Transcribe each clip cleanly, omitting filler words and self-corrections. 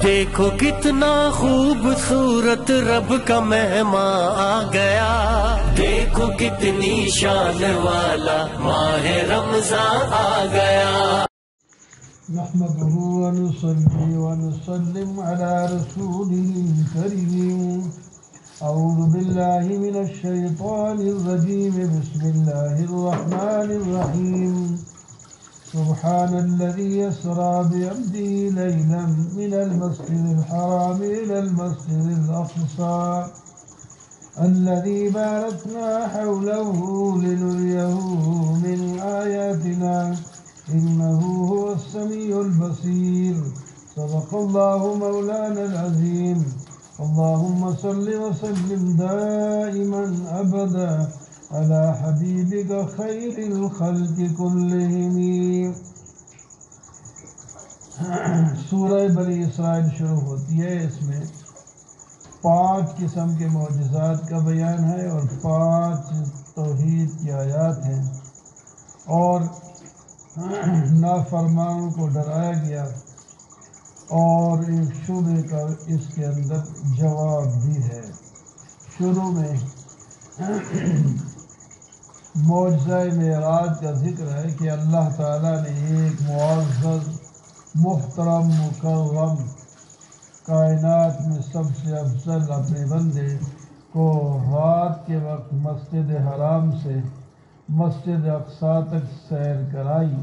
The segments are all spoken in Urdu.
دیکھو کتنا خوبصورت رب کا مہمان آ گیا، دیکھو کتنی شان والا ماہ رمضان آ گیا۔ نحمده ونصلي ونسلم على رسوله الكريم۔ أعوذ بالله من الشيطان الرجيم، بسم الله الرحمن الرحيم۔ سبحان الذي يسرى بعبده ليلا من المسجد الحرام إلى المسجد الأقصى الذي باركنا حوله لنريه من آياتنا إنه هو السميع البصير۔ صدق الله مولانا العظيم۔ اللهم صل وسلم دائما أبدا على حبيبك خير الخلق كلهم۔ سورہ بنی اسرائیل شروع ہوتی ہے، اس میں 5 قسم کے معجزات کا بیان ہے اور 5 توحید کی آیات ہیں، اور نافرمانوں کو ڈرایا گیا، اور ایک شبے کا اس کے اندر جواب بھی ہے۔ شروع میں معجزہ معراج کا ذکر ہے کہ اللہ تعالیٰ نے ایک معزز محترم مکرم کائنات میں سب سے افضل اپنے بندے کو رات کے وقت مسجد حرام سے مسجد اقصیٰ تک سیر کرائی،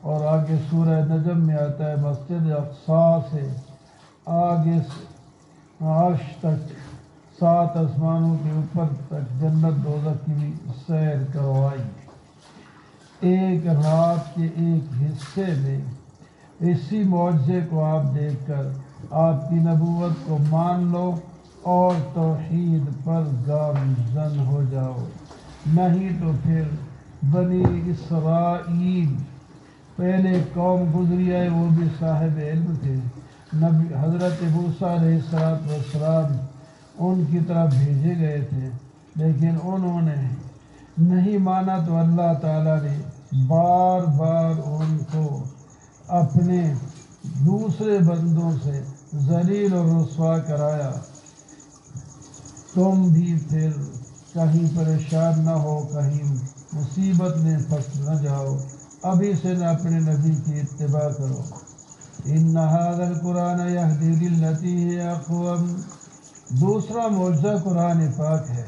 اور آگے سورہ نجم میں آتا ہے مسجد اقصیٰ سے آگے عرش تک 7 آسمانوں کے اوپر تک جنت دوزخ کی بھی سیر کروائی۔ ایک رات کے ایک حصے میں اسی معجزے کو آپ دیکھ کر آپ کی نبوت کو مان لو اور توحید پر گامزن ہو جاؤ، نہیں تو پھر بنی اسرائیل پہلے قوم گزری ہے، وہ بھی صاحب علم تھے، نبی حضرت موسیٰ علیہ السلام ان کی طرف بھیجے گئے تھے، لیکن انہوں نے نہیں مانا، تو اللہ تعالیٰ نے بار بار ان کو اپنے دوسرے بندوں سے ذلیل اور رسوا کرایا۔ تم بھی پھر کہیں پریشان نہ ہو، کہیں مصیبت میں پھنس نہ جاؤ، ابھی سے نہ اپنے نبی کی اتباع کرو۔ ان ھذا القرآن یہدی للتی ہی اقوم۔ دوسرا معجزہ قرآن پاک ہے،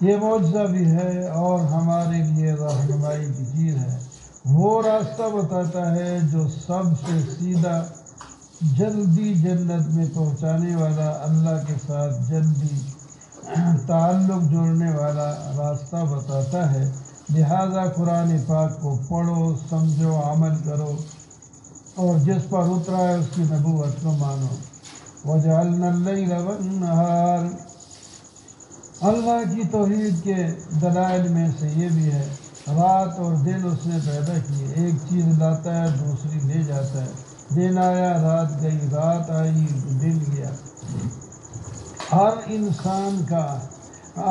یہ معجزہ بھی ہے اور ہمارے لیے رہنمائی کی چیز ہے۔ وہ راستہ بتاتا ہے جو سب سے سیدھا جلدی جنت میں پہنچانے والا، اللہ کے ساتھ جلدی تعلق جوڑنے والا راستہ بتاتا ہے۔ لہذا قرآن پاک کو پڑھو، سمجھو، عمل کرو، اور جس پر اترا ہے اس کی نبوت کو مانو۔ وَجَعَلْنَا اللَّيْلَ وَالنَّهَارَ۔ اللہ کی توحید کے دلائل میں سے یہ بھی ہے، رات اور دن اس نے پیدا کیے، ایک چیز لاتا ہے دوسری لے جاتا ہے، دن آیا رات گئی، رات آئی دن گیا۔ ہر انسان کا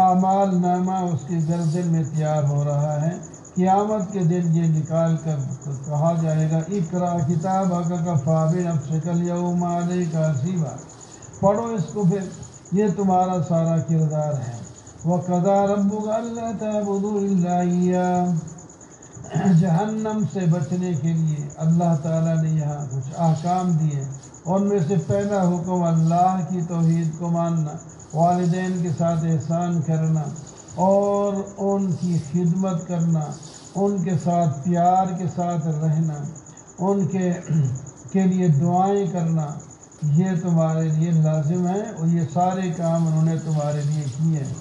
اعمال نامہ اس کے گردن میں تیار ہو رہا ہے، قیامت کے دن یہ نکال کر کہا جائے گا اقرأ کتابک کفیٰ بنفسک الیوم علیک حسیبا، پڑھو اس کو، پھر یہ تمہارا سارا کردار ہے۔ وَقَضَىٰ رَبُّكَ أَلَّا تَعْبُدُوا إِلَّا إِيَّاهُ۔ جہنم سے بچنے کے لیے اللہ تعالیٰ نے یہاں کچھ احکام دیے، ان میں سے پہلا حکم اللہ کی توحید کو ماننا، والدین کے ساتھ احسان کرنا اور ان کی خدمت کرنا، ان کے ساتھ پیار کے ساتھ رہنا، ان کے لیے دعائیں کرنا، یہ تمہارے لیے لازم ہے، اور یہ سارے کام انہوں نے تمہارے لیے کیے ہیں۔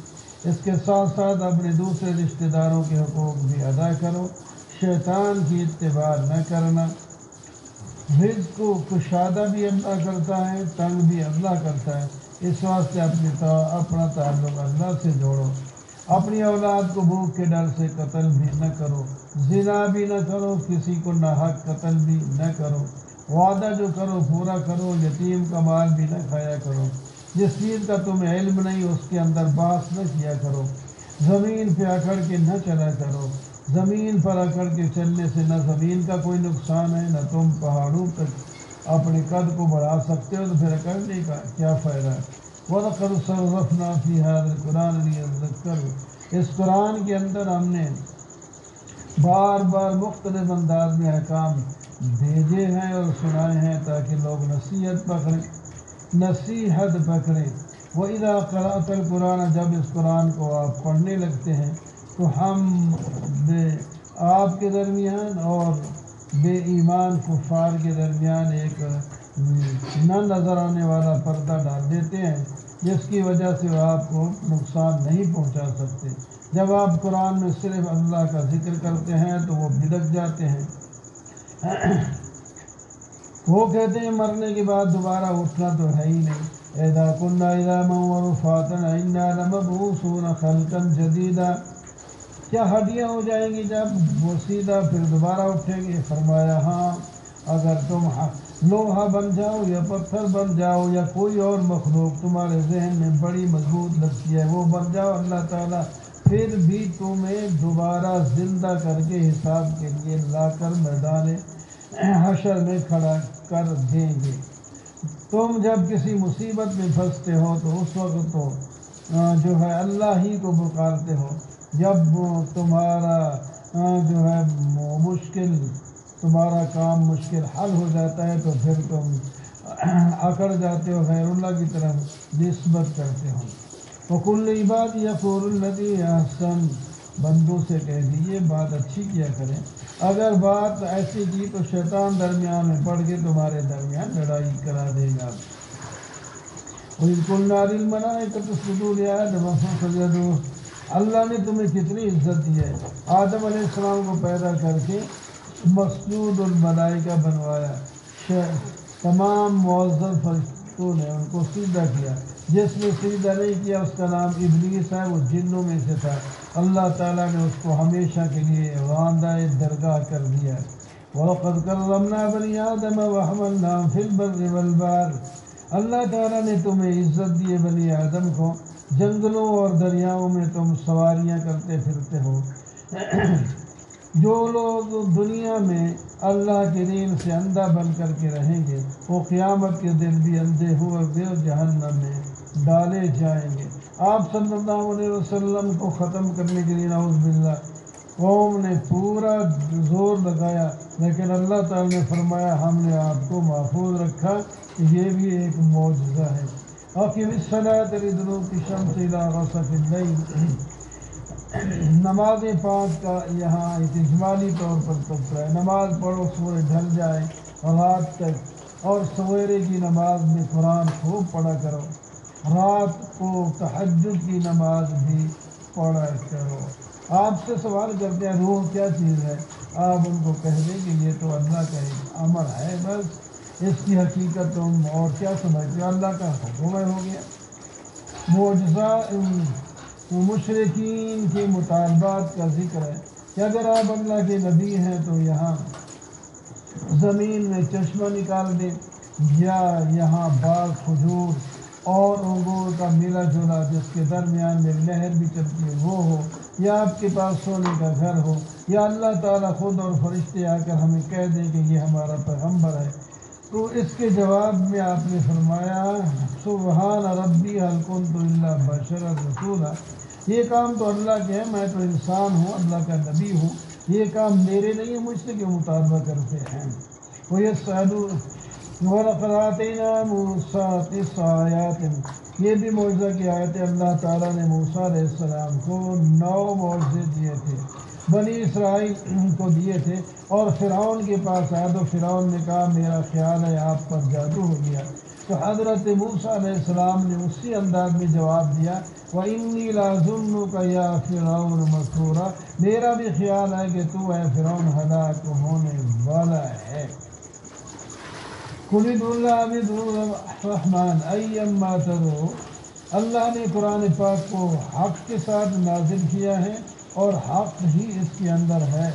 اس کے ساتھ ساتھ اپنے دوسرے رشتہ داروں کے حقوق بھی ادا کرو، شیطان کی اتباع نہ کرنا۔ رزق کو کشادہ بھی اللہ کرتا ہے، تنگ بھی اللہ کرتا ہے، اس واسطے اپنا تعلق اللہ سے جوڑو۔ اپنی اولاد کو بھوک کے ڈر سے قتل بھی نہ کرو، زنا بھی نہ کرو، کسی کو ناحق قتل بھی نہ کرو، وعدہ جو کرو پورا کرو، یتیم کا مال بھی نہ کھایا کرو، جس چیز کا تمہیں علم نہیں اس کے اندر بحث نہ کیا کرو، زمین پہ اکڑ کے نہ چلا کرو، زمین پر اکڑ کے چلنے سے نہ زمین کا کوئی نقصان ہے، نہ تم پہاڑوں تک اپنے قد کو بڑھا سکتے ہو تو پھر کرنے کا کیا فائدہ ہے؟ وَلَقَدْ صَرَّفْنَا فِي هَذَا الْقُرْآنِ لِيَذَّكَّرُوا، اس قرآن کے اندر ہم نے بار بار مختلف انداز میں احکام بھیجے ہیں اور سنائے ہیں تاکہ لوگ نصیحت پکڑیں۔ وَإِذَا قَرَأْتَ الْقُرْآنَ، جب اس قرآن کو آپ پڑھنے لگتے ہیں تو ہم آپ کے درمیان اور بے ایمان کفار کے درمیان ایک نہ نظر آنے والا پردہ ڈال دیتے ہیں جس کی وجہ سے وہ آپ کو نقصان نہیں پہنچا سکتے۔ جب آپ قرآن میں صرف اللہ کا ذکر کرتے ہیں تو وہ بھڑک جاتے ہیں، وہ کہتے ہیں مرنے کے بعد دوبارہ اٹھنا تو ہے ہی نہیں۔ اِذَا كُنَّا عِظَامًا وَرُفَاتًا أَإِنَّا لَمَبْعُوثُونَ خَلْقًا جَدِيدًا، کیا ہڈیاں ہو جائیں گی جب وہ سیدھا پھر دوبارہ اٹھیں گے؟ فرمایا ہاں، اگر تم لوہا بن جاؤ یا پتھر بن جاؤ یا کوئی اور مخلوق تمہارے ذہن میں بڑی مضبوط لگتی ہے وہ بن جاؤ، اللہ تعالیٰ پھر بھی تمہیں دوبارہ زندہ کر کے حساب کے لیے لا کر میدان حشر میں کھڑا کر دیں گے۔ تم جب کسی مصیبت میں پھنستے ہو تو اس وقت تو جو ہے اللہ ہی کو پکارتے ہو، جب تمہارا جو ہے تمہارا کام مشکل حل ہو جاتا ہے تو پھر تم اکڑ جاتے ہو، غیر اللہ کی طرف نسبت کرتے ہو۔ وَقُلْ لِعِبَادِي يَقُولُوا الَّتِي هِيَ أَحْسَنُ، بندوں سے کہہ دیجیے بات اچھی کیا کریں، اگر بات ایسی کی تو شیطان درمیان میں پڑھ کے تمہارے درمیان لڑائی کرا دے گا۔ وَإِذْ قُلْنَا لِلْمَلَائِكَةِ اسْجُدُوا لِآدَمَ فَسَجَدُوا، اللہ نے تمہیں کتنی عزت دی ہے، آدم علیہ السلام کو پیدا کر کے مسجود الملائکہ بنوایا، تمام معزز فرشتوں نے ان کو سجدہ کیا، جس نے سجدہ نہیں کیا اس کا نام ابلیس ہے، وہ جنوں میں سے تھا، اللہ تعالیٰ نے اس کو ہمیشہ کے لیے راندہ درگاہ کر دیا۔ وَلَقَدْ كَرَّمْنَا بَنِي آدَمَ وَحَمَلْنَاهُمْ فِي الْبَرِّ وَالْبَحْرِ، اللہ تعالیٰ نے تمہیں عزت دی ہے بنی آدم کو، جنگلوں اور دریاؤں میں تم سواریاں کرتے پھرتے ہو۔ جو لوگ دنیا میں اللہ کے دین سے اندھا بن کر کے رہیں گے وہ قیامت کے دن بھی اندھے ہوئے اور جہنم میں ڈالے جائیں گے۔ آپ صلی اللہ علیہ وسلم کو ختم کرنے کے لیے نعوذ باللہ قوم نے پورا زور لگایا، لیکن اللہ تعالیٰ نے فرمایا ہم نے آپ کو محفوظ رکھا، یہ بھی ایک معجزہ ہے۔ اقم الصلاۃ لدلوک الشمس الی غسق اللیل، نماز پانچ کا یہاں اجمالی طور پر تذکرہ ہے، نماز پڑھو سورج ڈھل جائے رات تک، اور سویرے کی نماز میں قرآن خوب پڑھا کرو، رات کو تہجد کی نماز بھی پڑھا کرو۔ آپ سے سوال کرتے ہیں روح کیا چیز ہے، آپ ان کو کہہ دیں کہ یہ تو اللہ کا ایک امر ہے، بس اس کی حقیقت تم اور کیا سمجھتے ہو، اللہ کا حکم ہو گیا۔ معجزہ مشرکین کے مطالبات کا ذکر ہے کہ اگر آپ اللہ کے نبی ہیں تو یہاں زمین میں چشمہ نکال دیں، یا یہاں باغ کھجور اور انگور کا ملا جلا جس کے درمیان میں نہر بھی چلتی ہے وہ ہو، یا آپ کے پاس سونے کا گھر ہو، یا اللہ تعالیٰ خود اور فرشتے آ کر ہمیں کہہ دیں کہ یہ ہمارا پیغمبر ہے، تو اس کے جواب میں آپ نے فرمایا سبحان ربی هل كنت الا بشرا رسولا، یہ کام تو اللہ کے ہیں، میں تو انسان ہوں، اللہ کا نبی ہوں، یہ کام میرے نہیں ہے، مجھ سے کیوں مطالبہ کرتے ہیں۔ وَلَقَدْ آتَيْنَا مُوسَىٰ 9 آیات، یہ بھی معجزہ کی آیت ہے، اللہ تعالیٰ نے موسیٰ علیہ السلام کو 9 معجزے دیے تھے، بنی اسرائیل کو دیے تھے، اور فرعون کے پاس آیا تو فرعون نے کہا میرا خیال ہے آپ پر جادو ہو گیا، تو حضرت موسیٰ علیہ السلام نے اسی انداز میں جواب دیا وَإِنِّي لَأَظُنُّكَ يَا فِرْعَوْنُ مَثْبُورًا، میرا بھی خیال ہے کہ تو اے فرعون ہلاک ہونے والا ہے۔ قُلِ ادْعُوا اللَّهَ أَوِ ادْعُوا الرَّحْمَٰنَ أَيًّمَّا تَدْعُوا، اللہ نے قرآن پاک کو حق کے ساتھ نازل کیا ہے اور حق ہی اس کے اندر ہے،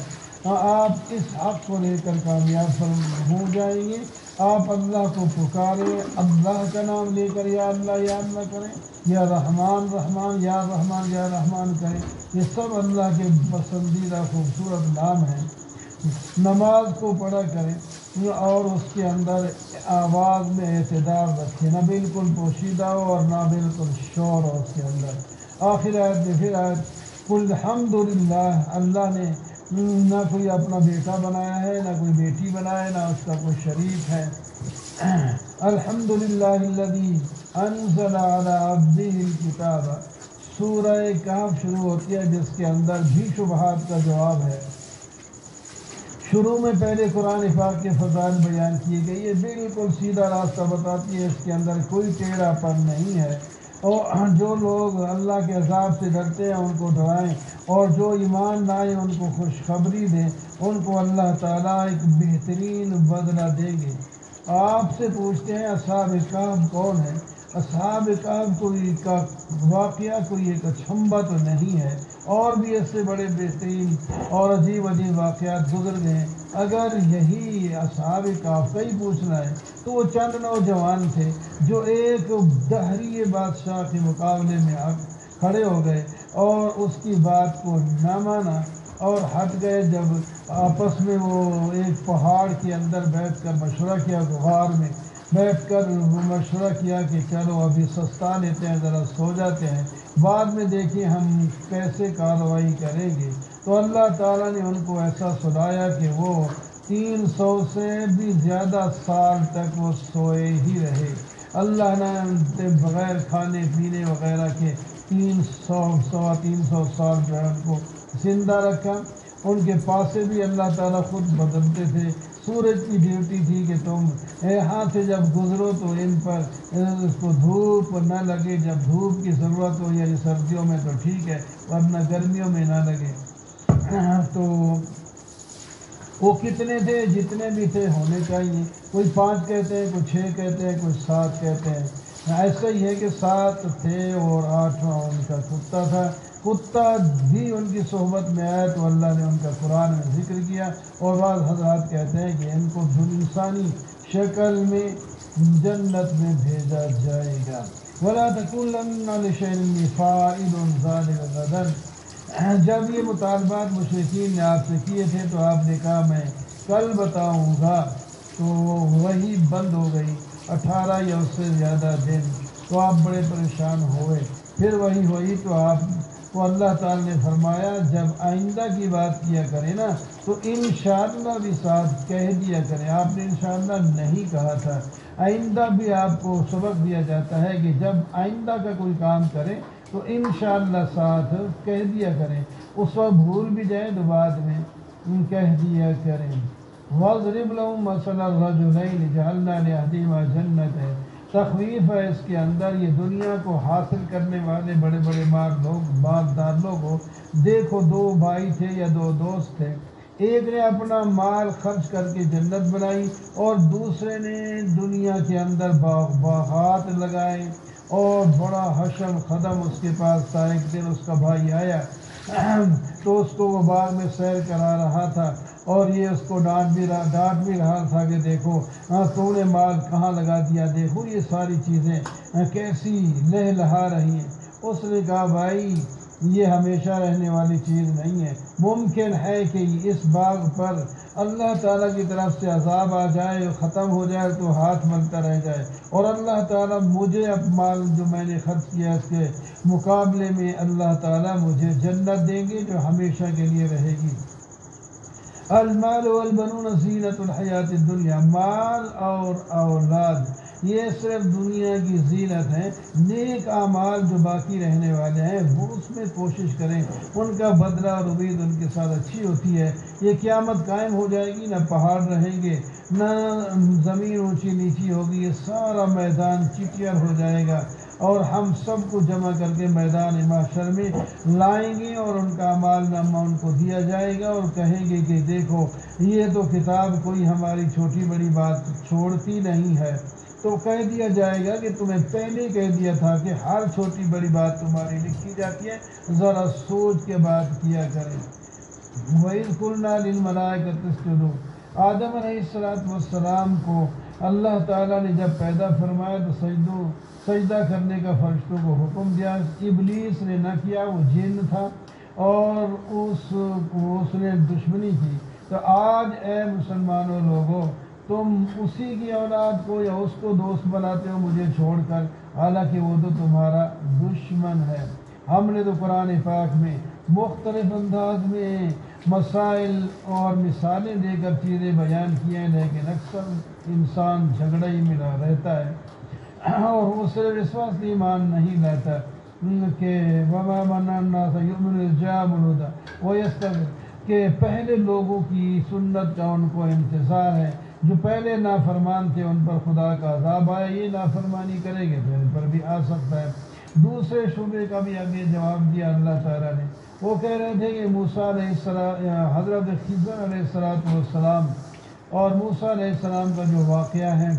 آپ اس حق کو لے کر کامیاب ہو جائیں گے۔ آپ اللہ کو پکاریں، اللہ کا نام لے کر یا اللہ کریں، یا رحمان رحمان یا رحمان یا رحمان کریں، یہ سب اللہ کے پسندیدہ خوبصورت نام ہیں۔ نماز کو پڑھا کریں، اور اس کے اندر آواز میں اعتدال رکھے، نہ بالکل پوشیدہ ہو اور نہ بالکل شور ہو اس کے اندر۔ آخر آیت میں پھر آیت قل الحمدللہ، اللہ نے نہ کوئی اپنا بیٹا بنایا ہے، نہ کوئی بیٹی بنایا ہے، نہ اس کا کوئی شریک ہے۔ الحمدللہ الذی انزل علی عبدہ الکتاب، سورہ کہف شروع ہوتی ہے جس کے اندر بھی شبہات کا جواب ہے۔ شروع میں پہلے قرآن پاک کے فضائل بیان کیے گئے، یہ بالکل سیدھا راستہ بتاتی ہے، اس کے اندر کوئی ٹیڑھا پن نہیں ہے۔ اور جو لوگ اللہ کے عذاب سے ڈرتے ہیں ان کو ڈرائیں، اور جو ایمان لائیں ان کو خوشخبری دیں، ان کو اللہ تعالیٰ ایک بہترین بدلہ دیں گے۔ آپ سے پوچھتے ہیں اصحاب کہف کون ہے؟ اصحاب کہف کوئی کا واقعہ کوئی ایک اچھمبا تو نہیں ہے، اور بھی اس سے بڑے بہترین اور عجیب عجیب واقعات گزر گئے۔ اگر یہی اصحاب کہف کا ہی پوچھنا ہے تو وہ چند نوجوان تھے جو ایک دہری بادشاہ کے مقابلے میں کھڑے ہو گئے اور اس کی بات کو نہ مانا اور ہٹ گئے۔ جب آپس میں وہ ایک پہاڑ کے اندر بیٹھ کر مشورہ کیا، غار میں بیٹھ کر مشورہ کیا کہ چلو ابھی سستا لیتے ہیں، ذرا سو جاتے ہیں، بعد میں دیکھیں ہم کیسے کارروائی کریں گے، تو اللہ تعالیٰ نے ان کو ایسا سلایا کہ وہ 300 سے بھی زیادہ سال تک وہ سوئے ہی رہے۔ اللہ نے بغیر کھانے پینے وغیرہ کے 300 سال جو ہے ان کو زندہ رکھا۔ ان کے پاسے بھی اللہ تعالیٰ خود بدلتے تھے۔ سورج کی ڈیوٹی تھی کہ تم یہاں سے جب گزرو تو ان پر اس کو دھوپ نہ لگے، جب دھوپ کی ضرورت ہو یعنی سردیوں میں تو ٹھیک ہے ورنہ گرمیوں میں نہ لگے۔ تو وہ کتنے تھے؟ جتنے بھی تھے ہونے چاہیے، کوئی 5 کہتے ہیں، کوئی 6 کہتے ہیں، کوئی 7 کہتے ہیں۔ ایسا ہی ہے کہ 7 تھے اور 8واں ان کا کتا تھا۔ کتا بھی ان کی صحبت میں آیا تو اللہ نے ان کا قرآن میں ذکر کیا، اور بعض حضرات کہتے ہیں کہ ان کو انسانی شکل میں جنت میں بھیجا جائے گا۔ وَلَا تَقُولَنَّ لِشَيْءٍ إِنِّي فَاعِلٌ ذَلِكَ غَدًا، جب یہ مطالبات مشرکین نے آپ سے کیے تھے تو آپ نے کہا میں کل بتاؤں گا، تو وہی بند ہو گئی 18 یا اس سے زیادہ دن، تو آپ بڑے پریشان ہوئے۔ پھر وہی ہوئی تو آپ کو اللہ تعالی نے فرمایا جب آئندہ کی بات کیا کرے نا تو انشاءاللہ بھی ساتھ کہہ دیا کرے۔ آپ نے انشاءاللہ نہیں کہا تھا۔ آئندہ بھی آپ کو سبق دیا جاتا ہے کہ جب آئندہ کا کوئی کام کرے تو انشاءاللہ ساتھ کہہ دیا کریں، اس وقت بھول بھی جائیں تو بعد میں کہہ دیا کریں۔ وَاضْرِبْ لَهُم مَثَلَ الرَّجُلَيْنِ جَعَلْنَا لِأَحَدِهِمَا جَنَّتَيْنِ، تخویف ہے اس کے اندر، یہ دنیا کو حاصل کرنے والے بڑے بڑے مالدار لوگ ہو۔ دیکھو 2 بھائی تھے یا 2 دوست تھے، ایک نے اپنا مال خرچ کر کے جنت بنائی اور دوسرے نے دنیا کے اندر باغات لگائے اور بڑا حشم خدم اس کے پاس تھا۔ ایک دن اس کا بھائی آیا تو اس کو وہ باغ میں سیر کرا رہا تھا اور یہ اس کو ڈانٹ بھی رہا تھا کہ دیکھو تو نے مال کہاں لگا دیا، دیکھو یہ ساری چیزیں کیسی لہلہا رہی ہیں۔ اس نے کہا بھائی یہ ہمیشہ رہنے والی چیز نہیں ہے، ممکن ہے کہ اس باغ پر اللہ تعالیٰ کی طرف سے عذاب آ جائے، ختم ہو جائے تو ہاتھ ملتا رہ جائے، اور اللہ تعالیٰ مجھے اب مال جو میں نے خرچ کیا اس کے مقابلے میں اللہ تعالیٰ مجھے جنت دیں گے جو ہمیشہ کے لیے رہے گی۔ المال والبنون زینت الحیات الدنیا، مال اور اولاد یہ صرف دنیا کی زینت ہے۔ نیک اعمال جو باقی رہنے والے ہیں وہ اس میں کوشش کریں، ان کا بدلہ اور امید ان کے ساتھ اچھی ہوتی ہے۔ یہ قیامت قائم ہو جائے گی، نہ پہاڑ رہیں گے نہ زمین اونچی نیچی ہوگی، یہ سارا میدان چٹیل ہو جائے گا اور ہم سب کو جمع کر کے میدان محشر میں لائیں گے اور ان کا اعمال نامہ ان کو دیا جائے گا اور کہیں گے کہ دیکھو یہ تو کتاب کوئی ہماری چھوٹی بڑی بات چھوڑتی نہیں ہے۔ تو کہہ دیا جائے گا کہ تمہیں پہلے کہہ دیا تھا کہ ہر چھوٹی بڑی بات تمہاری لکھی جاتی ہے، ذرا سوچ کے بات کیا کریں۔ وَإِذْ قُلْنَا لِلْمَلَائِكَةِ اسْجُدُوا، آدم علیہ السلام کو اللہ تعالیٰ نے جب پیدا فرمایا تو سجدہ کرنے کا فرشتوں کو حکم دیا، ابلیس نے نہ کیا، وہ جن تھا اور اس نے دشمنی کی۔ تو آج اے مسلمانوں لوگوں تم اسی کی اولاد کو یا اس کو دوست بناتے ہو مجھے چھوڑ کر، حالانکہ وہ تو تمہارا دشمن ہے۔ ہم نے تو قرآن پاک میں مختلف انداز میں مسائل اور مثالیں دے کر چیزیں بیان کی ہیں، لیکن اکثر انسان جھگڑا ہی ملا رہتا ہے اور وہ صرف اس وقت ایمان نہیں لاتا کہ وما من الناس یؤمن اذ جاءهم الهدى ويستغفر، کہ پہلے لوگوں کی سنت کا ان کو انتظار ہے، جو پہلے نافرمان تھے ان پر خدا کا عذاب آیا، یہ نافرمانی کریں گے تو ان پر بھی آ سکتا ہے۔ دوسرے شعبے کا بھی آگے جواب دیا اللہ تعالیٰ نے۔ وہ کہہ رہے تھے کہ موسیٰ علیہ السلام، حضرت خضر علیہ السلام اور موسیٰ علیہ السلام کا جو واقعہ ہے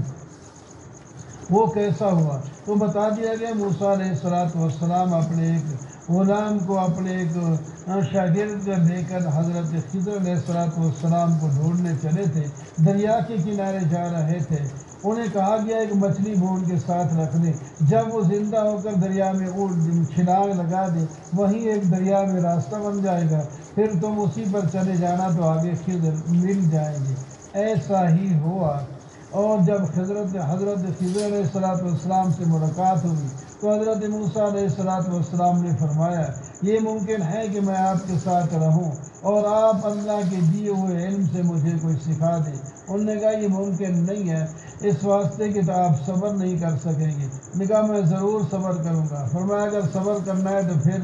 وہ کیسا ہوا، تو بتا دیا گیا موسیٰ علیہ السلام اپنے ایک غلام کو، اپنے ایک شاگرد کو لے کر حضرت خضر علیہ السلام کو ڈھونڈنے چلے تھے، دریا کے کنارے جا رہے تھے۔ انہیں کہا گیا ایک مچھلی بھون کے ساتھ رکھ دے، جب وہ زندہ ہو کر دریا میں چھلانگ لگا دے وہیں ایک دریا میں راستہ بن جائے گا، پھر تم اسی پر چلے جانا تو آگے خضر مل جائیں گے۔ ایسا ہی ہوا، اور جب حضرت خضر علیہ السلام سے ملاقات ہوئی تو حضرت موسیٰ علیہ السلام نے فرمایا یہ ممکن ہے کہ میں آپ کے ساتھ رہوں اور آپ اللہ کے دیے ہوئے علم سے مجھے کوئی سکھا دیں۔ انہوں نے کہا یہ ممکن نہیں ہے، اس واسطے کہ تو آپ صبر نہیں کر سکیں گے۔ نے کہا میں ضرور صبر کروں گا۔ فرمایا اگر صبر کرنا ہے تو پھر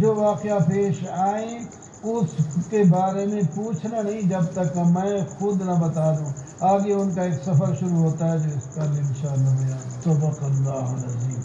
جو واقعہ پیش آئیں اس کے بارے میں پوچھنا نہیں جب تک میں خود نہ بتا دوں۔ آگے ان کا ایک سفر شروع ہوتا ہے جو اس کا انشاءاللہ بیان۔ صدق اللہ العظیم۔